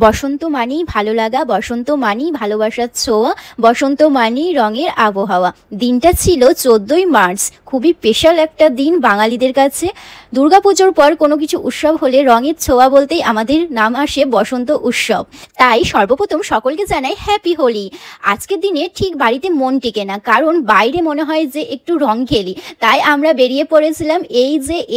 বসন্ত মানেই ভালো লাগা, বসন্ত মানেই ভালোবাসার ছোঁয়া, বসন্ত মানেই রঙের আবহাওয়া। দিনটা ছিল 14ই মার্চ, খুবই স্পেশাল একটা দিন বাঙালিদের কাছে। দুর্গাপুজোর পর কোনো কিছু উৎসব হলে রঙের ছোঁয়া বলতেই আমাদের নাম আসে বসন্ত উৎসব। তাই সর্বপ্রথম সকলকে জানাই হ্যাপি হোলি। আজকের দিনে ঠিক বাড়িতে মন টেকে না, কারণ বাইরে মনে হয় যে একটু রং খেলি। তাই আমরা বেরিয়ে পড়েছিলাম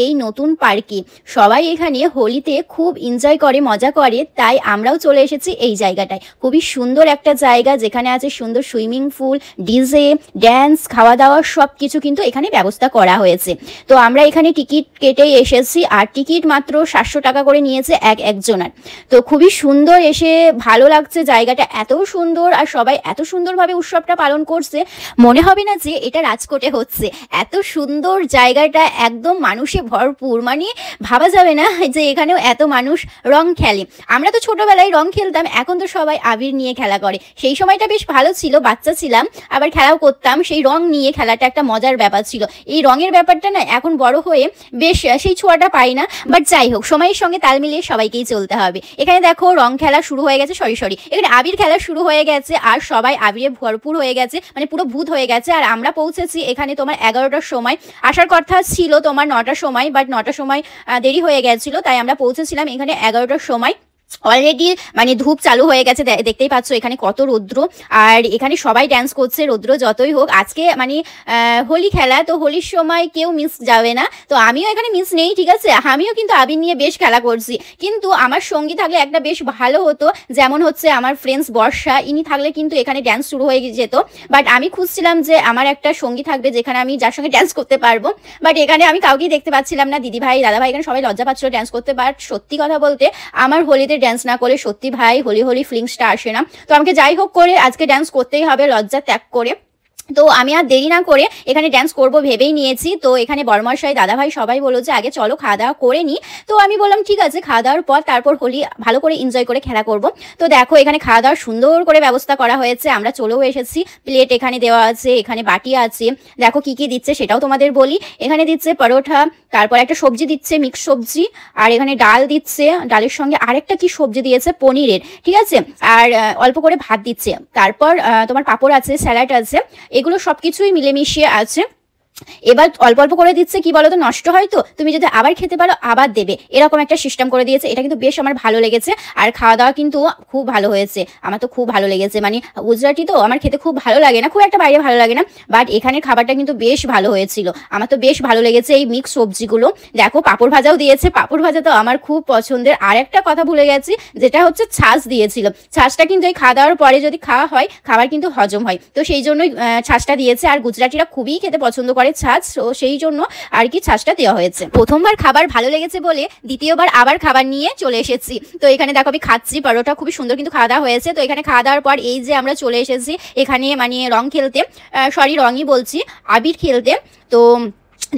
এই নতুন পার্কে। সবাই এখানে হোলিতে খুব এনজয় করে, মজা করে, তাই আমরাও চলে এসেছি এই জায়গাটায়। খুবই সুন্দর একটা জায়গা, যেখানে আছে সুন্দর সুইমিং পুল, ডিজে, ড্যান্স, খাওয়া দাওয়া সব কিছু কিন্তু এখানে ব্যবস্থা করা হয়েছে। তো আমরা এখানে টিকিট কেটে এসেছি, আর টিকিট মাত্র 700 টাকা করে নিয়েছে একজনের। তো খুবই সুন্দর, এসে ভালো লাগছে। জায়গাটা এত সুন্দর আর সবাই এত সুন্দরভাবে উৎসবটা পালন করছে, মনে হবে না যে এটা রাজকোটে হচ্ছে। এত সুন্দর জায়গাটা, একদম মানুষে ভরপুর, মানে ভাবা যাবে না যে এখানেও এত মানুষ রং খেলে। আমরা তো ছোটবেলায় রং খেলতাম, এখন তো সবাই আবির নিয়ে খেলা করে। সেই সময়টা বেশ ভালো ছিল, বাচ্চা ছিলাম, আবার খেলাও করতাম। সেই রং নিয়ে খেলাটা একটা মজার ব্যাপার ছিল। এই রঙের ব্যাপারটা না এখন বড় হয়ে বেশ সেই ছোঁয়াটা পাই না। বাট যাই হোক, সময়ের সঙ্গে তাল মিলিয়ে সবাইকেই চলতে হবে। এখানে দেখো রং খেলা শুরু হয়ে গেছে, সরি এখানে আবির খেলা শুরু হয়ে গেছে, আর সবাই আবিরে ভরপুর হয়ে গেছে, মানে পুরো ভূত হয়ে গেছে। আর আমরা পৌঁছেছি এখানে তোমার 11টার সময়। আসার কথা ছিল তোমার 9টার সময়, বাট 9টার সময় দেরি হয়ে গেছিল, তাই আমরা পৌঁছেছিলাম এখানে 11টার সময়। অলরেডি মানে ধূপ চালু হয়ে গেছে, দেখতেই পাচ্ছ এখানে কত রৌদ্র। আর এখানে সবাই ড্যান্স করছে, রৌদ্র যতই হোক। আজকে মানে হোলি খেলা, তো হোলির সময় কেউ মিস যাবে না। তো আমিও এখানে মিস নেই, ঠিক আছে। আমিও কিন্তু আবির নিয়ে বেশ খেলা করছি, কিন্তু আমার সঙ্গী থাকলে একটা বেশ ভালো হতো। যেমন হচ্ছে আমার ফ্রেন্ডস বর্ষা, ইনি থাকলে কিন্তু এখানে ড্যান্স শুরু হয়ে যেত। বাট আমি খুঁজছিলাম যে আমার একটা সঙ্গী থাকবে যেখানে আমি যার সঙ্গে ড্যান্স করতে পারবো। বাট এখানে আমি কাউকেই দেখতে পাচ্ছিলাম না, দিদি ভাই দাদা ভাই এখানে সবাই লজ্জা পাচ্ছিল ড্যান্স করতে। বাট সত্যি কথা বলতে আমার হোলিতে ড্যান্স না করলে সত্যি ভাই হোলি ফিলিংসটা আসে না। তো আমাকে যাই হোক করে আজকে ড্যান্স করতেই হবে, লজ্জা ত্যাগ করে। তো আমি আর দেরি না করে এখানে ড্যান্স করব ভেবেই নিয়েছি। তো এখানে বড়মশাই দাদা ভাই সবাই বললো যে আগে চলো খাওয়া দাওয়া করে নিই। তো আমি বললাম ঠিক আছে, খাওয়া দাওয়ার পর তারপর হোলি ভালো করে এনজয় করে খেলা করব। তো দেখো এখানে খাওয়া দাওয়ার সুন্দর করে ব্যবস্থা করা হয়েছে, আমরা চলেও এসেছি। প্লেট এখানে দেওয়া আছে, এখানে বাটি আছে। দেখো কি কি দিচ্ছে সেটাও তোমাদের বলি। এখানে দিচ্ছে পরোটা, তারপর একটা সবজি দিচ্ছে, মিক্স সবজি, আর এখানে ডাল দিচ্ছে। ডালের সঙ্গে আরেকটা কি সবজি দিয়েছে, পনিরের, ঠিক আছে। আর অল্প করে ভাত দিচ্ছে। তারপর তোমার পাঁপড় আছে, স্যালাড আছে, এগুলো সবকিছুই মিলেমিশিয়ে আছে। এবার অল্প অল্প করে দিচ্ছে, কি বলো তো, নষ্ট হয় তো, তুমি যদি আবার খেতে পারো আবার দেবে, এরকম একটা সিস্টেম করে দিয়েছে। এটা কিন্তু বেশ আমার ভালো লেগেছে। আর খাওয়া দাওয়া কিন্তু খুব ভালো হয়েছে, আমার তো খুব ভালো লেগেছে। মানে গুজরাটি তো আমার খেতে খুব ভালো লাগে না, খুব একটা বাইরে ভালো লাগে না, বাট এখানে খাবারটা কিন্তু বেশ ভালো হয়েছিল। আমার তো বেশ ভালো লেগেছে এই মিক্স সবজিগুলো। দেখো পাঁপড় ভাজাও দিয়েছে, পাঁপড় ভাজা তো আমার খুব পছন্দের। আর একটা কথা ভুলে গেছি, যেটা হচ্ছে ছাঁচ দিয়েছিল। ছাঁচটা কিন্তু এই খাওয়া দাওয়ার পরে যদি খাওয়া হয়, খাবার কিন্তু হজম হয়, তো সেই জন্যই ছাঁচটা দিয়েছে। আর গুজরাটিরা খুবই খেতে পছন্দ করে ছাঁচ, তো সেই জন্য আর কি ছাঁচটা দেওয়া হয়েছে। প্রথমবার খাবার ভালো লেগেছে বলে দ্বিতীয়বার আবার খাবার নিয়ে চলে এসেছি। তো এখানে দেখো আমি খাচ্ছি পরোটা, খুবই সুন্দর কিন্তু খাওয়া দাওয়া হয়েছে। তো এখানে খাওয়া দাওয়ার পর এই যে আমরা চলে এসেছি এখানে মানে রং খেলতে, রঙই বলছি, আবির খেলতে। তো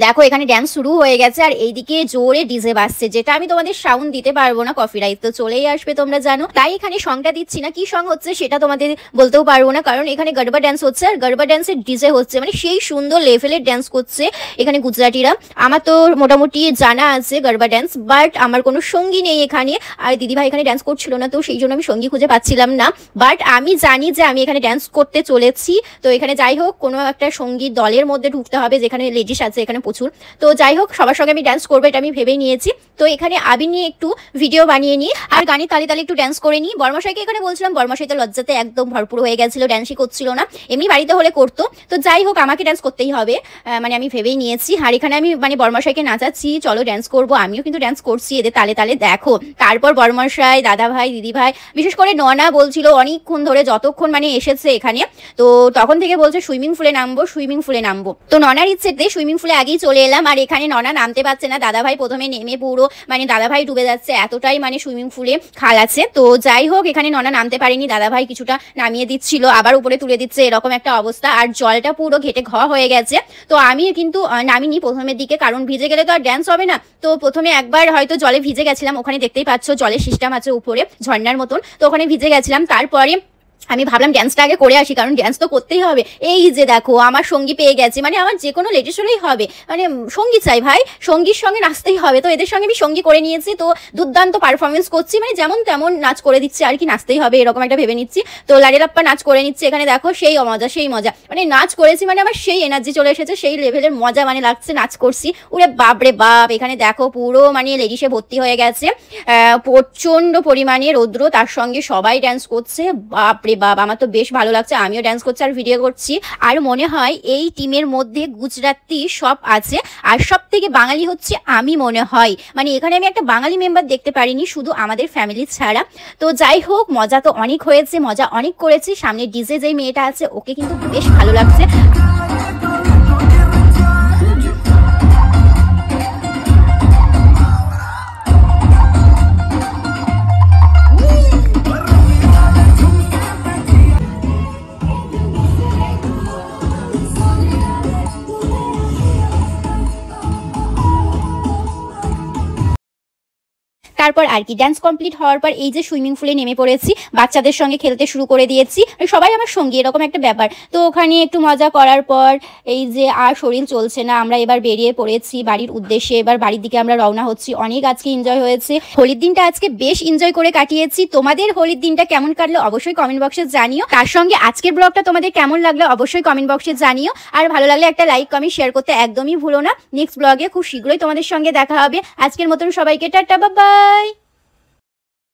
দেখো এখানে ড্যান্স শুরু হয়ে গেছে, আর এইদিকে জোরে ডিজে বাজছে, যেটা আমি তোমাদের সাউন্ড দিতে পারবো না, কপিরাইট তো চলেই আসবে তোমরা জানো। তাই এখানে সংটা দিচ্ছি না, কি সং হচ্ছে সেটা তোমাদের বলতেও পারবো না, কারণ এখানে গরবা ড্যান্স হচ্ছে, আর গরবা ড্যান্সের ডিজে হচ্ছে, মানে সেই সুন্দর লেভেলের ড্যান্স করছে এখানে গুজরাটিরা। আমার তো মোটামুটি জানা আছে গরবা ড্যান্স, বাট আমার কোনো সঙ্গী নেই এখানে। আর দিদিভাই এখানে ড্যান্স করছিল না, তো সেই জন্য আমি সঙ্গী খুঁজে পাচ্ছিলাম না। বাট আমি জানি যে আমি এখানে ড্যান্স করতে চলেছি। তো এখানে যাই হোক কোনো একটা সঙ্গীত দলের মধ্যে ঢুকতে হবে, যেখানে লেডিস আছে এখানে প্রচুর। তো যাই হোক সবার সঙ্গে আমি ড্যান্স করবো, এটা আমি ভেবেই নিয়েছি। তো এখানে আবির নিয়ে একটু ভিডিও বানিয়ে নিই, আর গানে তালে তালে একটু ড্যান্স করে নিই। বর্মশাইকে এখানে বলছিলাম, বর্মশাই তো লজ্জাতে একদম ভরপুর হয়ে গেছিল, ড্যান্সই করছিল না, এমনি বাড়িতে হলে করতো। তো যাই হোক আমাকে ড্যান্স করতেই হবে, মানে আমি ভেবেই নিয়েছি। আর এখানে আমি মানে বর্মশাইকে নাচাচ্ছি, চলো ড্যান্স করবো, আমিও কিন্তু ড্যান্স করছি এদের তালে তালে। দেখো তারপর বর্মশাই দাদা ভাই দিদি ভাই, বিশেষ করে ননা বলছিল অনেকক্ষণ ধরে, যতক্ষণ মানে এসেছে এখানে, তো তখন থেকে বলছে সুইমিং পুলে নামবো, সুইমিং পুলে নামবো। তো ননার ইচ্ছেতে সুইমিং পুলে আগেই চলে এলাম। আর এখানে ননা নামতে পারছে না, দাদা ভাই প্রথমে নেমে পুরো মানে দাদা ভাই ডুবে যাচ্ছে, এতটাই মানে সুইমিং পুলে খাল আছে। তো যাই হোক এখানে ননা নামতে পারেনি, দাদা ভাই কিছুটা নামিয়ে দিচ্ছিল, আবার উপরে তুলে দিচ্ছে, এরকম একটা অবস্থা। আর জলটা পুরো ঘেটে ঘ হয়ে গেছে। তো আমি কিন্তু নামিনি প্রথমের দিকে, কারণ ভিজে গেলে তো আর ড্যান্স হবে না। তো প্রথমে একবার হয়তো জলে ভিজে গেছিলাম, ওখানে দেখতেই পাচ্ছ জলের সিস্টেম আছে উপরে ঝর্ণার মতন, তো ওখানে ভিজে গেছিলাম। তারপরে আমি ভাবলাম ড্যান্সটা আগে করে আসি, কারণ ড্যান্স তো করতেই হবে। এই যে দেখো আমার সঙ্গী পেয়ে গেছে, মানে আমার যে কোনো লেডিস হলেই হবে, মানে সঙ্গী চাই ভাই, সঙ্গীর সঙ্গে নাচতেই হবে। তো এদের সঙ্গে আমি সঙ্গী করে নিয়েছি, তো দুর্দান্ত পারফরমেন্স করছি, মানে যেমন তেমন নাচ করে দিচ্ছি আর কি, নাচতেই হবে এরকম একটা ভেবে নিচ্ছি। তো লাড্ডুলাপ্পা নাচ করে নিচ্ছে এখানে, দেখো সেই মজা সেই মজা, মানে নাচ করেছি মানে আমার সেই এনার্জি চলে এসেছে, সেই লেভেলের মজা মানে লাগছে নাচ করছি। ওরে বাপ রে বাপ, এখানে দেখো পুরো মানে লেডিসে ভর্তি হয়ে গেছে, প্রচন্ড পরিমাণে রৌদ্র, তার সঙ্গে সবাই ড্যান্স করছে। বাপ রে বাপ, আমার তো বেশ ভালো লাগছে, আমিও ড্যান্স করছি আর ভিডিও করছি। আর মনে হয় এই টিমের মধ্যে গুজরাটি সব আছে, আর সব থেকে বাঙালি হচ্ছে আমি মনে হয়, মানে এখানে আমি একটা বাঙালি মেম্বার দেখতে পারিনি শুধু আমাদের ফ্যামিলি ছাড়া। তো যাই হোক, মজা তো অনেক হয়েছে, মজা অনেক করেছি। সামনে ডিজে যেই মেয়েটা আছে ওকে কিন্তু বেশ ভালো লাগছে। তারপর আর কি ডান্স কমপ্লিট হওয়ার পর এই যে সুইমিং পুলে নেমে পড়েছি, বাচ্চাদের সঙ্গে খেলতে শুরু করে দিয়েছি, সবাই আমার সঙ্গী এরকম একটা ব্যাপার। তো ওখানে একটু মজা করার পর এই যে আর শরীর চলছে না, আমরা এবার বেরিয়ে পড়েছি বাড়ির উদ্দেশ্যে। এবার বাড়ির দিকে আমরা রওনা হচ্ছি। অনেক আজকে এনজয় হয়েছে, হোলির দিনটা আজকে বেশ এনজয় করে কাটিয়েছি। তোমাদের হোলির দিনটা কেমন কাটলো অবশ্যই কমেন্ট বক্সে জানিও, তার সঙ্গে আজকের ব্লগটা তোমাদের কেমন লাগলো অবশ্যই কমেন্ট বক্সে জানিও। আর ভালো লাগলে একটা লাইক কমেন্ট শেয়ার করতে একদমই ভুলো না। নেক্সট ব্লগে খুব শীঘ্রই তোমাদের সঙ্গে দেখা হবে। আজকের মতন সবাইকে টাটা, বাই বাই।